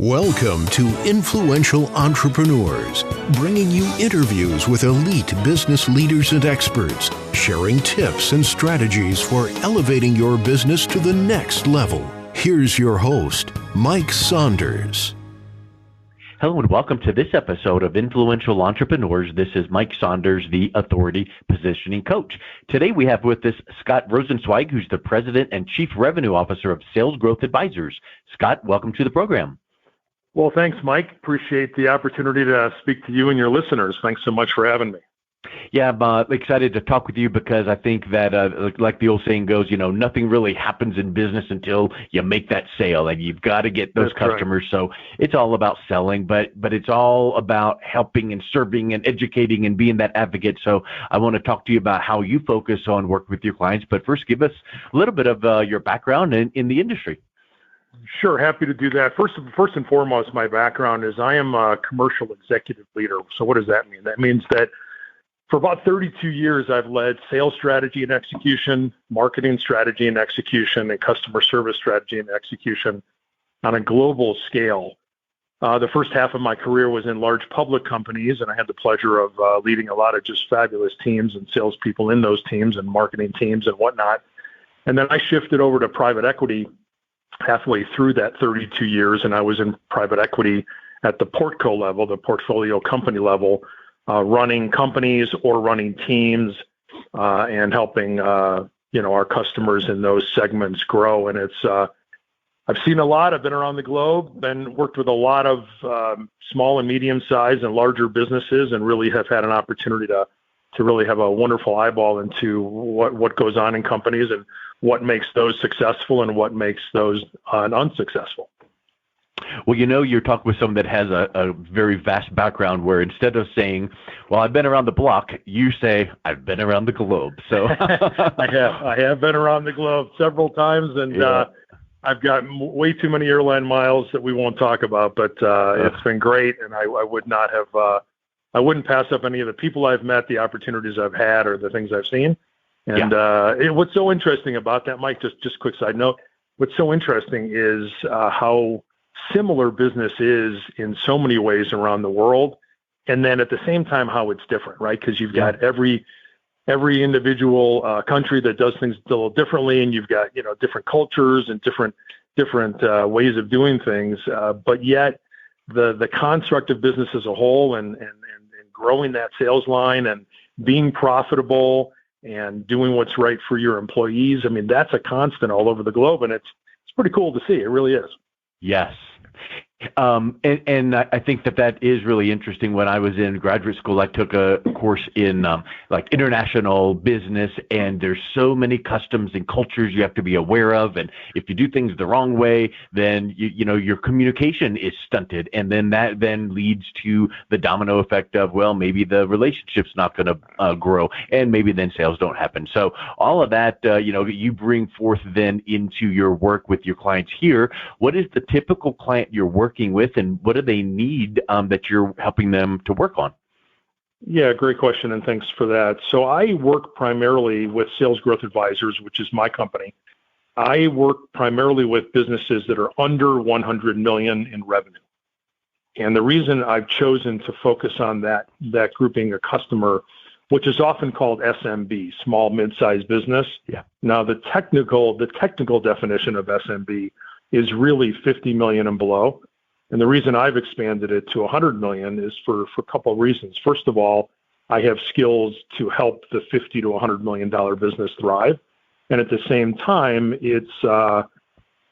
Welcome to Influential Entrepreneurs, bringing you interviews with elite business leaders and experts, sharing tips and strategies for elevating your business to the next level. Here's your host, Mike Saunders. Hello and welcome to this episode of Influential Entrepreneurs. This is Mike Saunders, the Authority Positioning Coach. Today we have with us Scott Rosenzweig, who's the President and Chief Revenue Officer of Sales Growth Advisors. Scott, welcome to the program. Well, thanks, Mike. Appreciate the opportunity to speak to you and your listeners. Thanks so much for having me. Yeah, I'm excited to talk with you because I think that, like the old saying goes, nothing really happens in business until you make that sale, and you've got to get those customers. Right. So it's all about selling, but it's all about helping and serving and educating and being that advocate. So I want to talk to you about how you focus on work with your clients. But first, give us a little bit of your background in the industry. Sure, happy to do that. First and foremost, my background is I am a commercial executive leader. So what does that mean? That means that for about 32 years, I've led sales strategy and execution, marketing strategy and execution, and customer service strategy and execution on a global scale. The first half of my career was in large public companies, and I had the pleasure of leading a lot of just fabulous teams and salespeople in those teams and marketing teams and whatnot. And then I shifted over to private equity halfway through that 32 years, and I was in private equity at the portco level, the portfolio company level, running companies or running teams and helping our customers in those segments grow. And it's I've seen a lot. I've been around the globe, worked with a lot of small and medium-sized and larger businesses, and really have had an opportunity to really have a wonderful eyeball into what goes on in companies and what makes those successful and what makes those unsuccessful. Well, you're talking with someone that has a very vast background where instead of saying, well, I've been around the block, you say, I've been around the globe. So I have been around the globe several times, and I've got way too many airline miles that we won't talk about, but it's been great, and I wouldn't pass up any of the people I've met, the opportunities I've had, or the things I've seen. And what's so interesting about that, Mike, just quick side note, what's so interesting is how similar business is in so many ways around the world, and then at the same time how it's different, right? Because you've got every individual country that does things a little differently, and you've got different cultures and different ways of doing things, but yet the construct of business as a whole and growing that sales line and being profitable and doing what's right for your employees. I mean, that's a constant all over the globe, and it's pretty cool to see. It really is. Yes. And I think that is really interesting. When I was in graduate school, I took a course in international business, and there's so many customs and cultures you have to be aware of. And if you do things the wrong way, then your communication is stunted, and then that leads to the domino effect of, well, maybe the relationship's not going to grow, and maybe then sales don't happen. So all of that, you bring forth then into your work with your clients here. What is the typical client you're working with, and what do they need that you're helping them to work on? Yeah, great question, and thanks for that. So I work primarily with Sales Growth Advisors, which is my company. I work primarily with businesses that are under 100 million in revenue. And the reason I've chosen to focus on that grouping of customer, which is often called SMB, small, mid-sized business. Yeah. Now, the technical definition of SMB is really 50 million and below. And the reason I've expanded it to 100 million is for a couple of reasons. First of all, I have skills to help the $50 to $100 million business thrive. And at the same time, it's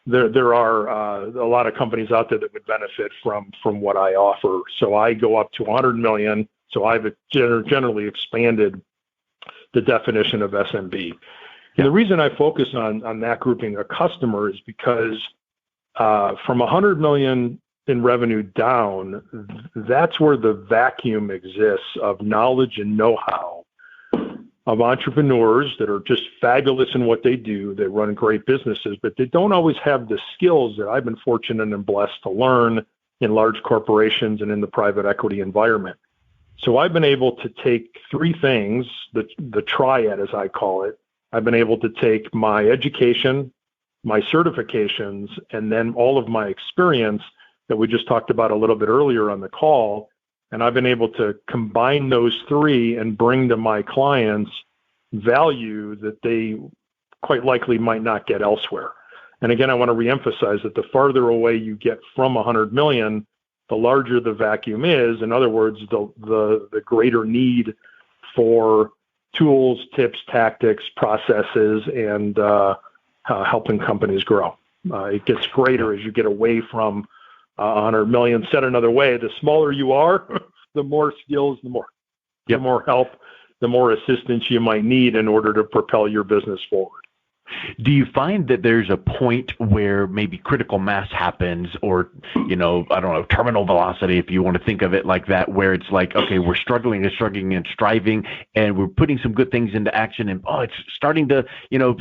there are a lot of companies out there that would benefit from what I offer. So I go up to 100 million. So I've generally expanded the definition of SMB. And the reason I focus on that grouping of customer is because from 100 million in revenue down, that's where the vacuum exists of knowledge and know-how of entrepreneurs that are just fabulous in what they do. They run great businesses, but they don't always have the skills that I've been fortunate and blessed to learn in large corporations and in the private equity environment. So I've been able to take three things, the triad, as I call it. I've been able to take my education, my certifications, and then all of my experience, that we just talked about a little bit earlier on the call. And I've been able to combine those three and bring to my clients value that they quite likely might not get elsewhere. And again, I want to reemphasize that the farther away you get from 100 million, the larger the vacuum is. In other words, the greater need for tools, tips, tactics, processes, and helping companies grow. It gets greater as you get away from 100 million. Said another way, the smaller you are, the more skills, the more help, the more assistance you might need in order to propel your business forward. Do you find that there's a point where maybe critical mass happens, or, terminal velocity, if you want to think of it like that, where it's like, okay, we're struggling and striving, and we're putting some good things into action, and it's starting to,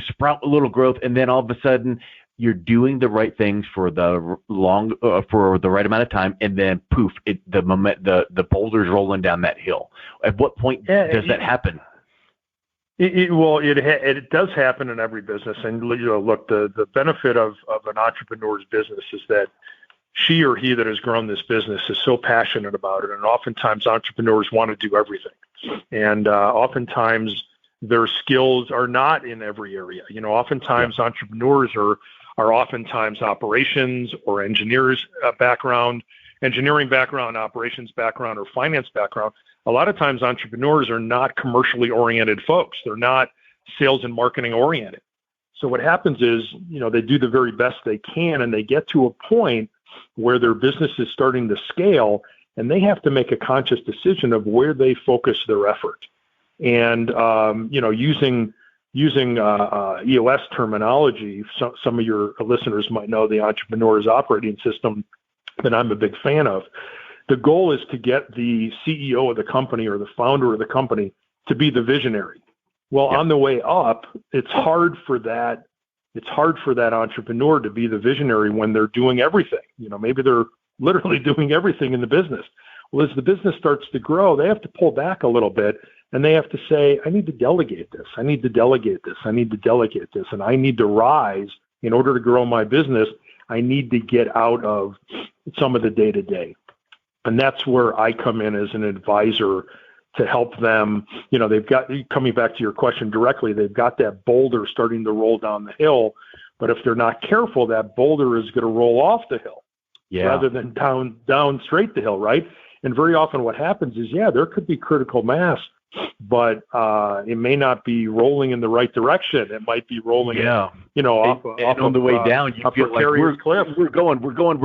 sprout a little growth, and then all of a sudden you're doing the right things for the right amount of time, and then poof, the boulder's rolling down that hill. At what point does that happen? It does happen in every business. And look, the benefit of an entrepreneur's business is that she or he that has grown this business is so passionate about it. And oftentimes entrepreneurs want to do everything. And oftentimes their skills are not in every area. Oftentimes entrepreneurs are oftentimes operations or engineering background, operations background, or finance background. A lot of times entrepreneurs are not commercially oriented folks. They're not sales and marketing oriented. So what happens is, they do the very best they can, and they get to a point where their business is starting to scale, and they have to make a conscious decision of where they focus their effort. And, using EOS terminology, some of your listeners might know the entrepreneur's operating system that I'm a big fan of. The goal is to get the CEO of the company or the founder of the company to be the visionary. Well, on the way up, it's hard for that entrepreneur to be the visionary when they're doing everything. Maybe they're literally doing everything in the business. Well, as the business starts to grow, they have to pull back a little bit, and they have to say, I need to delegate this. I need to delegate this. I need to delegate this. And I need to rise in order to grow my business. I need to get out of some of the day-to-day. And that's where I come in as an advisor to help them. They've got, coming back to your question directly, they've got that boulder starting to roll down the hill. But if they're not careful, that boulder is going to roll off the hill rather than down straight the hill, right? And very often what happens is, there could be critical mass, but it may not be rolling in the right direction. It might be rolling, off on the way down. You feel like we're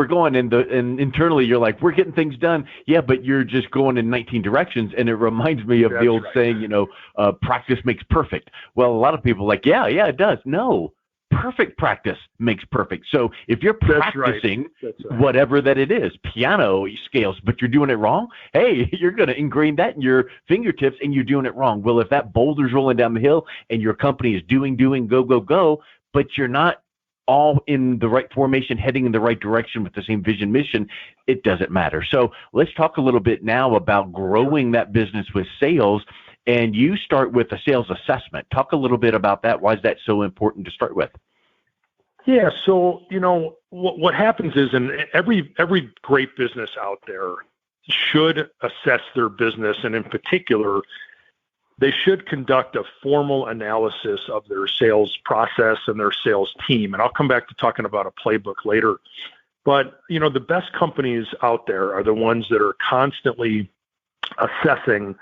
going, and internally you're like, we're getting things done. Yeah, but you're just going in 19 directions, and it reminds me of the old saying, practice makes perfect. Well, a lot of people are like, yeah, it does. No. Perfect practice makes perfect. So if you're practicing whatever that it is, piano scales, but you're doing it wrong, hey, you're going to ingrain that in your fingertips, and you're doing it wrong. Well, if that boulder's rolling down the hill and your company is doing, go, but you're not all in the right formation, heading in the right direction with the same vision, mission, it doesn't matter. So let's talk a little bit now about growing that business with sales. And you start with a sales assessment. Talk a little bit about that. Why is that so important to start with? Yeah. So, what happens is, in every great business out there should assess their business. And in particular, they should conduct a formal analysis of their sales process and their sales team. And I'll come back to talking about a playbook later. But, the best companies out there are the ones that are constantly assessing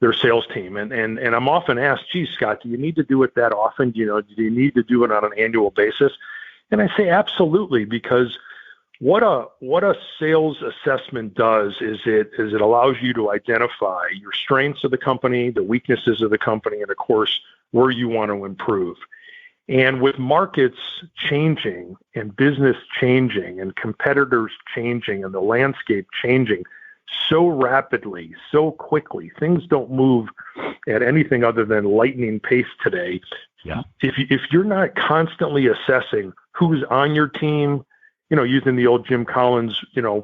their sales team. And I'm often asked, geez, Scott, do you need to do it that often? Do you need to do it on an annual basis? And I say absolutely, because what a sales assessment does is it allows you to identify your strengths of the company, the weaknesses of the company, and of course, where you want to improve. And with markets changing and business changing and competitors changing and the landscape changing so rapidly, so quickly, things don't move at anything other than lightning pace today. Yeah. If you're not constantly assessing who's on your team, using the old Jim Collins, the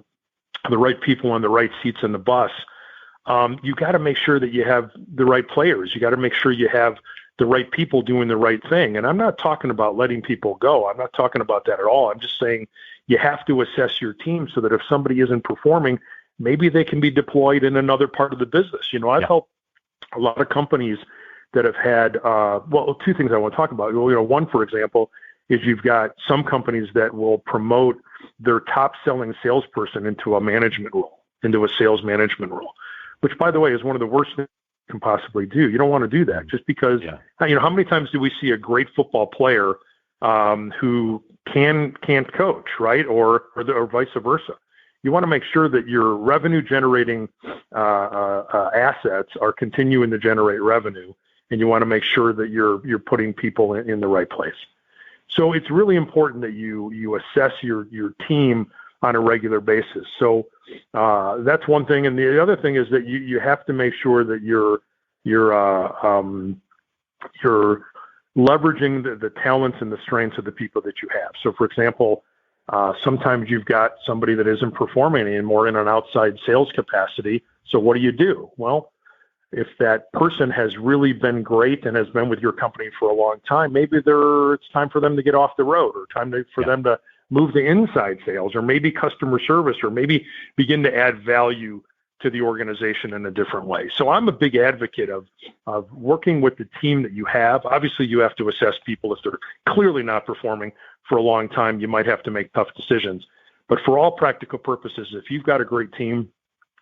right people on the right seats in the bus, you got to make sure that you have the right players. You got to make sure you have the right people doing the right thing. And I'm not talking about letting people go. I'm not talking about that at all. I'm just saying you have to assess your team so that if somebody isn't performing, maybe they can be deployed in another part of the business. I've helped a lot of companies that have had, two things I want to talk about. One, for example, is you've got some companies that will promote their top selling salesperson into a management role, into a sales management role, which, by the way, is one of the worst things you can possibly do. You don't want to do that just because, how many times do we see a great football player who can't coach, right? Or vice versa. You want to make sure that your revenue generating assets are continuing to generate revenue, and you want to make sure that you're putting people in the right place. So it's really important that you assess your team on a regular basis. So that's one thing, and the other thing is that you have to make sure that you're leveraging the talents and the strengths of the people that you have. So, for example, sometimes you've got somebody that isn't performing anymore in an outside sales capacity. So what do? Well, if that person has really been great and has been with your company for a long time, maybe it's time for them to get off the road, or for them to move to inside sales, or maybe customer service, or maybe begin to add value to the organization in a different way. So I'm a big advocate of working with the team that you have. Obviously, you have to assess people. If they're clearly not performing for a long time, you might have to make tough decisions. But for all practical purposes, if you've got a great team,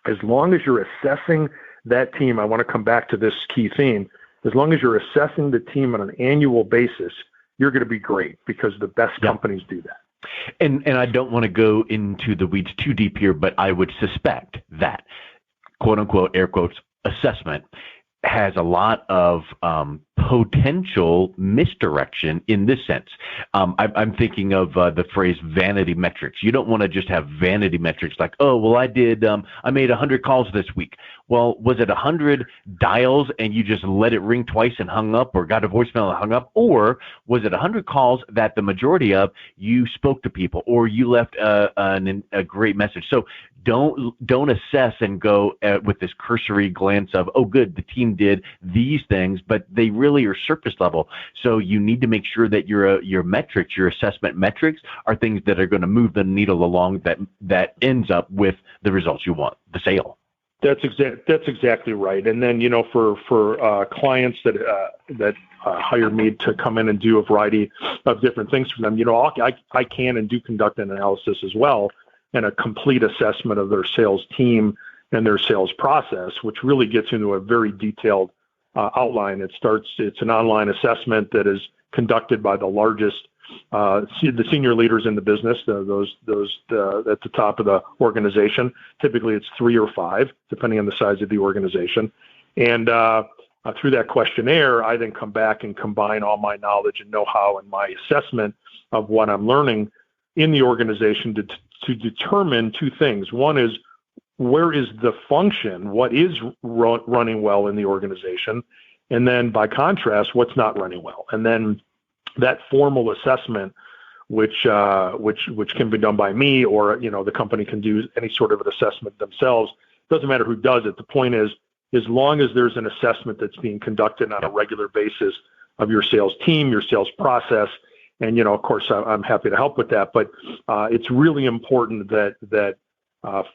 as long as you're assessing that team, I want to come back to this key theme, as long as you're assessing the team on an annual basis, you're going to be great, because the best companies do that. And I don't want to go into the weeds too deep here, but I would suspect that, quote unquote, air quotes, assessment has a lot of potential misdirection in this sense. I'm thinking of the phrase vanity metrics. You don't want to just have vanity metrics like, oh, well, I made 100 calls this week. Well, was it 100 dials and you just let it ring twice and hung up, or got a voicemail and hung up? Or was it 100 calls that the majority of you spoke to people, or you left a great message? So don't assess and go with this cursory glance of, oh, good, the team did these things, but they really are surface level. So you need to make sure that your metrics, your assessment metrics, are things that are going to move the needle along that ends up with the results you want, the sale. That's exactly right. And then, for clients that hire me to come in and do a variety of different things for them, I can and do conduct an analysis as well, and a complete assessment of their sales team and their sales process, which really gets into a very detailed outline. It's an online assessment that is conducted by the largest, the senior leaders in the business, those at the top of the organization. Typically, it's 3 or 5, depending on the size of the organization. And through that questionnaire, I then come back and combine all my knowledge and know-how and my assessment of what I'm learning in the organization to determine 2 things. One is, where is the function? What is running well in the organization? And then, by contrast, what's not running well? And then that formal assessment, which can be done by me, or the company can do any sort of an assessment themselves. Doesn't matter who does it. The point is, as long as there's an assessment that's being conducted on a regular basis of your sales team, your sales process, and of course, I'm happy to help with that. But it's really important that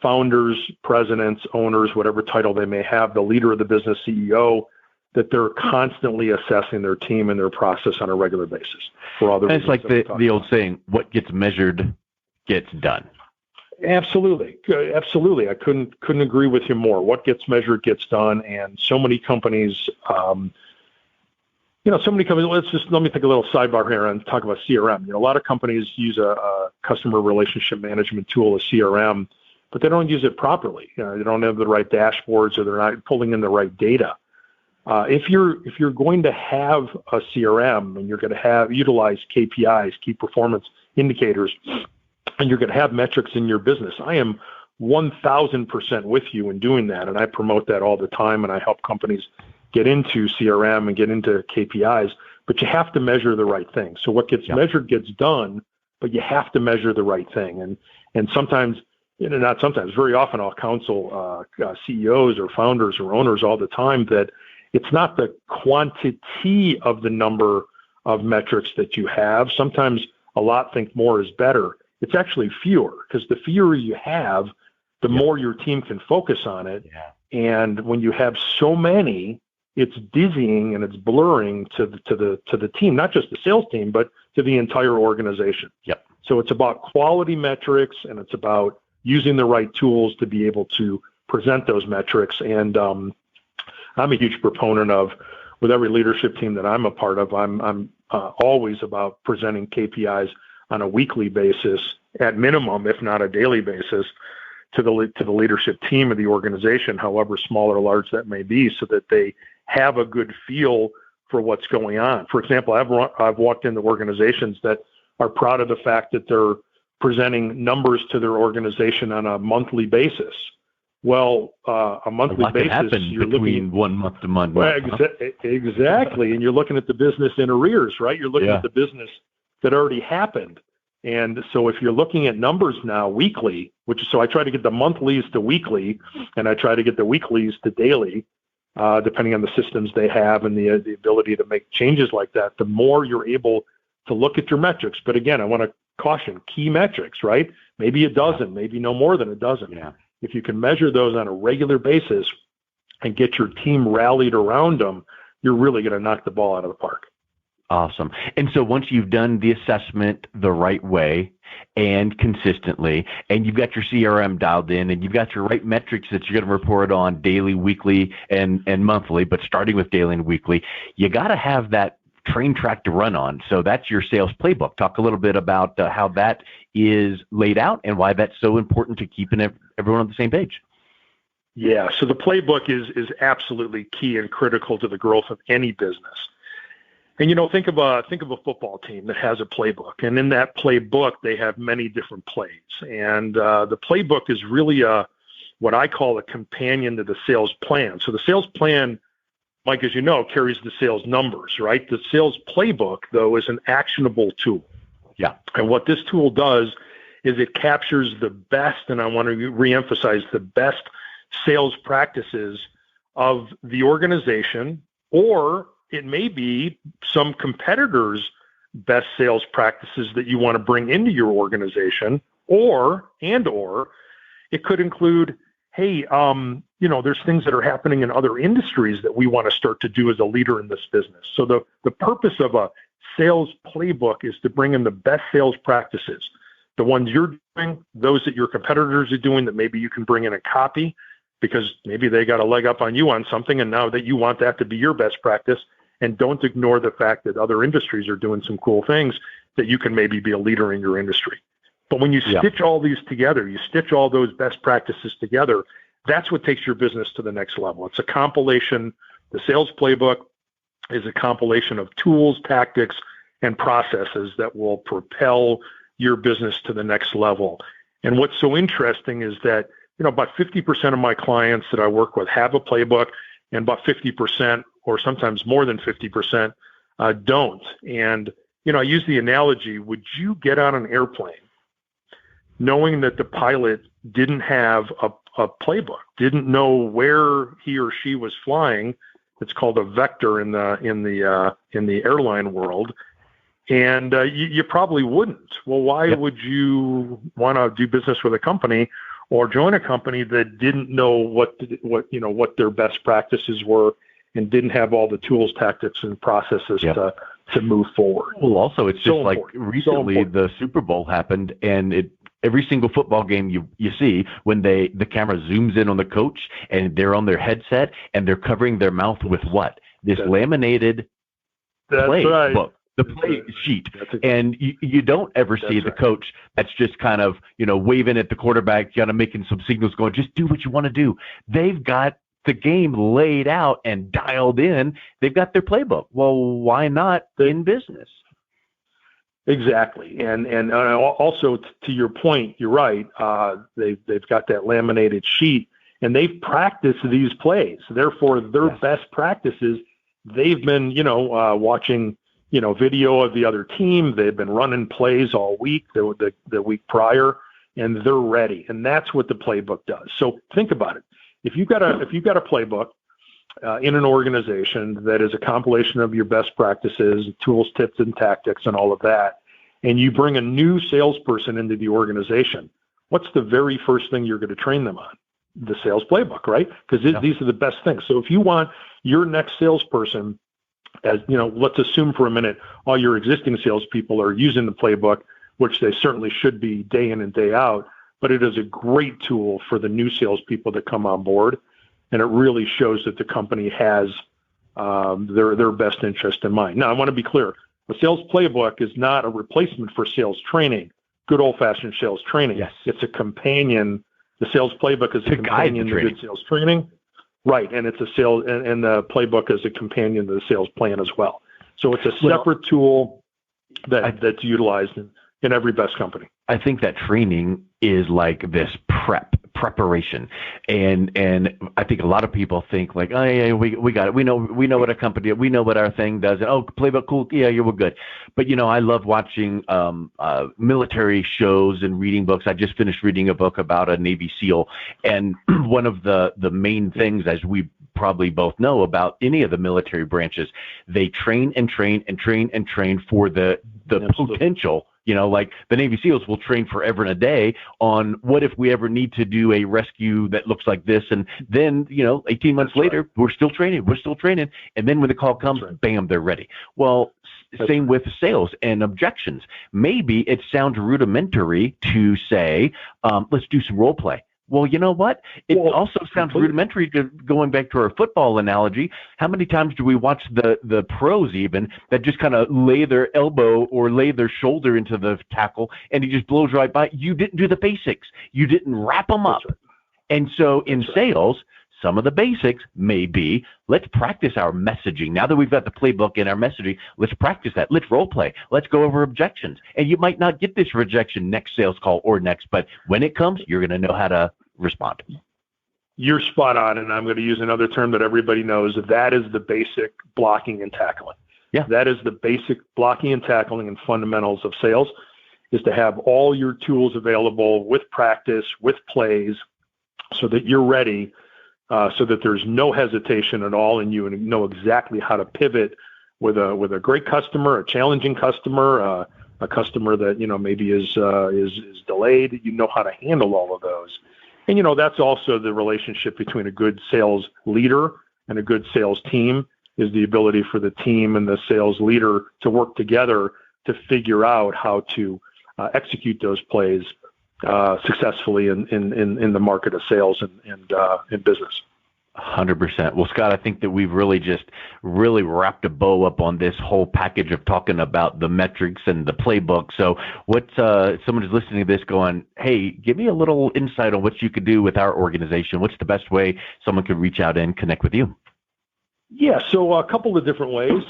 founders, presidents, owners, whatever title they may have, the leader of the business, CEO, that they're constantly assessing their team and their process on a regular basis. For all the reasons. It's like the old saying, what gets measured gets done. Absolutely. I couldn't agree with you more. What gets measured gets done. And so many companies, let me take a little sidebar here and talk about CRM. A lot of companies use a customer relationship management tool, a CRM, but they don't use it properly. They don't have the right dashboards, or they're not pulling in the right data. If you're going to have a CRM, and you're going to utilize KPIs, key performance indicators, and you're going to have metrics in your business, I am 1,000% with you in doing that, and I promote that all the time, and I help companies get into CRM and get into KPIs. But you have to measure the right thing. So what gets measured gets done, but you have to measure the right thing. And sometimes, not sometimes, very often, I'll counsel CEOs or founders or owners all the time that it's not the quantity of the number of metrics that you have. Sometimes think more is better. It's actually fewer, because the fewer you have, the more your team can focus on it. Yeah. And when you have so many, it's dizzying and it's blurring to the team, not just the sales team, but to the entire organization. Yep. So it's about quality metrics, and it's about using the right tools to be able to present those metrics. And I'm a huge proponent of, with every leadership team that I'm a part of, I'm always about presenting KPIs on a weekly basis, at minimum, if not a daily basis, to the leadership team of the organization, however small or large that may be, so that they have a good feel for what's going on. For example, I've walked into organizations that are proud of the fact that they're presenting numbers to their organization on a monthly basis. Well, a monthly basis, you're between 1 month to month. Well, exactly, and you're looking at the business in arrears, right? You're looking at the business that already happened. And so if you're looking at numbers now weekly, so I try to get the monthlies to weekly, and I try to get the weeklies to daily, depending on the systems they have and the ability to make changes like that, the more you're able to look at your metrics. But again, I want to caution, key metrics, right? Maybe a dozen, maybe no more than a dozen. Yeah. If you can measure those on a regular basis and get your team rallied around them, you're really going to knock the ball out of the park. Awesome. And so once you've done the assessment the right way and consistently, and you've got your CRM dialed in, and you've got your right metrics that you're going to report on daily, weekly, and monthly, but starting with daily and weekly, you got to have that train track to run on. So that's your sales playbook. Talk a little bit about how that is laid out and why that's so important to keeping everyone on the same page. Yeah. So the playbook is absolutely key and critical to the growth of any business. And, think of a football team that has a playbook, and in that playbook, they have many different plays. And the playbook is really what I call a companion to the sales plan. So the sales plan, Mike, as you know, carries the sales numbers, right? The sales playbook, though, is an actionable tool. Yeah. And what this tool does is it captures the best, and I want to reemphasize, the best sales practices of the organization, or it may be some competitors' best sales practices that you want to bring into your organization, or it could include, hey, there's things that are happening in other industries that we want to start to do as a leader in this business. So the purpose of a sales playbook is to bring in the best sales practices, the ones you're doing, those that your competitors are doing that maybe you can bring in a copy, because maybe they got a leg up on you on something, and now that you want that to be your best practice. And don't ignore the fact that other industries are doing some cool things that you can maybe be a leader in your industry. But when you stitch all these together, you stitch all those best practices together, that's what takes your business to the next level. It's a compilation. The sales playbook is a compilation of tools, tactics, and processes that will propel your business to the next level. And what's so interesting is that, about 50% of my clients that I work with have a playbook, and about 50%, or sometimes more than 50%, don't. And, I use the analogy, would you get on an airplane knowing that the pilot didn't have a playbook, didn't know where he or she was flying? It's called a vector in the airline world. And you probably wouldn't. Well, why would you want to do business with a company or join a company that didn't know what their best practices were, and didn't have all the tools, tactics, and processes to move forward? Well, also, it's just like recently the Super Bowl happened, and every single football game you see, when the camera zooms in on the coach and they're on their headset and they're covering their mouth with what? This laminated play book. The play sheet. And you don't ever see the coach that's just kind of, waving at the quarterback, kind of making some signals going, just do what you want to do. They've got the game laid out and dialed in. They've got their playbook. Well, why not in business? Exactly. And also to your point, you're right. They've got that laminated sheet, and they've practiced these plays. Therefore, their best practices, they've been, watching, video of the other team. They've been running plays all week, the week prior, and they're ready. And that's what the playbook does. So think about it. If you've got a playbook in an organization that is a compilation of your best practices, tools, tips, and tactics, and all of that, and you bring a new salesperson into the organization, what's the very first thing you're going to train them on? The sales playbook, right? Because these are the best things. So if you want your next salesperson, as you know, let's assume for a minute all your existing salespeople are using the playbook, which they certainly should be day in and day out. But it is a great tool for the new salespeople that come on board, and it really shows that the company has their best interest in mind. Now, I want to be clear: the sales playbook is not a replacement for sales training, good old-fashioned sales training. Yes. It's a companion. The sales playbook is a companion to good sales training, right? And it's a sales, and the playbook is a companion to the sales plan as well. So it's a separate tool that's utilized in every best company. I think that training is like this preparation, and I think a lot of people think like, oh yeah, we got it, we know what a company, we know what our thing does, and oh, playbook, cool, yeah, we're good. But you know, I love watching military shows and reading books. I just finished reading a book about a Navy SEAL, and one of the main things, as we probably both know about any of the military branches, they train and train and train and train for the potential. You know, like the Navy SEALs will train forever and a day on what if we ever need to do a rescue that looks like this. And then, you know, 18 months later, we're still training. And then when the call comes, bam, they're ready. Well, same with sales and objections. Maybe it sounds rudimentary to say, let's do some role play. Well, you know what? It also sounds rudimentary to going back to our football analogy. How many times do we watch the pros even that just kind of lay their elbow or lay their shoulder into the tackle and he just blows right by? You didn't do the basics. You didn't wrap them up. Right. And so in sales, some of the basics may be, let's practice our messaging. Now that we've got the playbook and our messaging, let's practice that. Let's role play. Let's go over objections. And you might not get this rejection next sales call or next, but when it comes, you're going to know how to respond. You're spot on, and I'm going to use another term that everybody knows. That is the basic blocking and tackling. Yeah. That is the basic blocking and tackling and fundamentals of sales, is to have all your tools available with practice, with plays, so that you're ready, so that there's no hesitation at all, and you know exactly how to pivot with a great customer, a challenging customer, a customer that maybe is delayed. You know how to handle all of those, and that's also the relationship between a good sales leader and a good sales team, is the ability for the team and the sales leader to work together to figure out how to execute those plays successfully in the market of sales and in business. 100%. Well, Scott, I think that we've really wrapped a bow up on this whole package of talking about the metrics and the playbook. So what someone is listening to this going, hey, give me a little insight on what you could do with our organization. What's the best way someone could reach out and connect with you? Yeah, so a couple of different ways.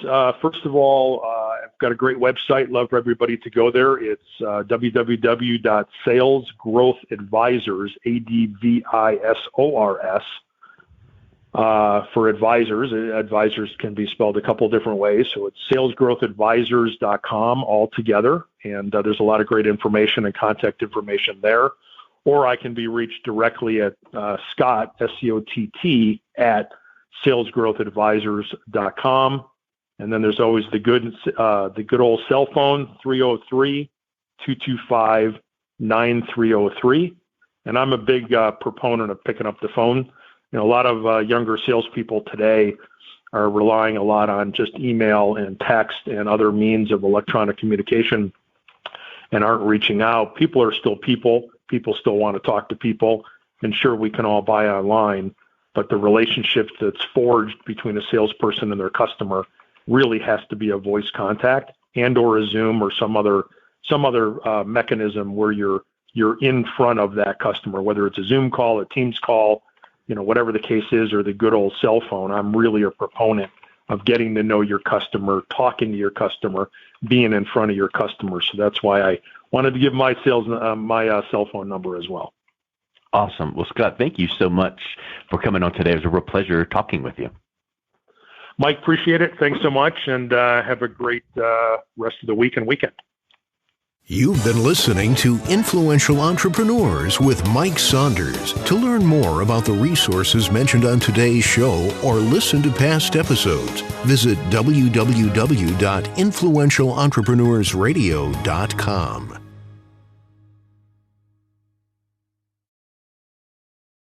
First of all, I've got a great website. Love for everybody to go there. It's www.salesgrowthadvisors, ADVISORS. For advisors. Advisors can be spelled a couple different ways. So it's salesgrowthadvisors.com all together. And there's a lot of great information and contact information there. Or I can be reached directly at Scott, SCOTT, at salesgrowthadvisors.com. And then there's always the good old cell phone, 303-225-9303. And I'm a big proponent of picking up the phone. A lot of younger salespeople today are relying a lot on just email and text and other means of electronic communication and aren't reaching out. People are still people. People still want to talk to people. And sure, we can all buy online, but the relationship that's forged between a salesperson and their customer really has to be a voice contact and or a Zoom or some other mechanism where you're in front of that customer, whether it's a Zoom call, a Teams call, whatever the case is, or the good old cell phone. I'm really a proponent of getting to know your customer, talking to your customer, being in front of your customer. So that's why I wanted to give my cell phone number as well. Awesome. Well, Scott, thank you so much for coming on today. It was a real pleasure talking with you. Mike, appreciate it. Thanks so much, and have a great rest of the week and weekend. You've been listening to Influential Entrepreneurs with Mike Saunders. To learn more about the resources mentioned on today's show or listen to past episodes, visit www.influentialentrepreneursradio.com.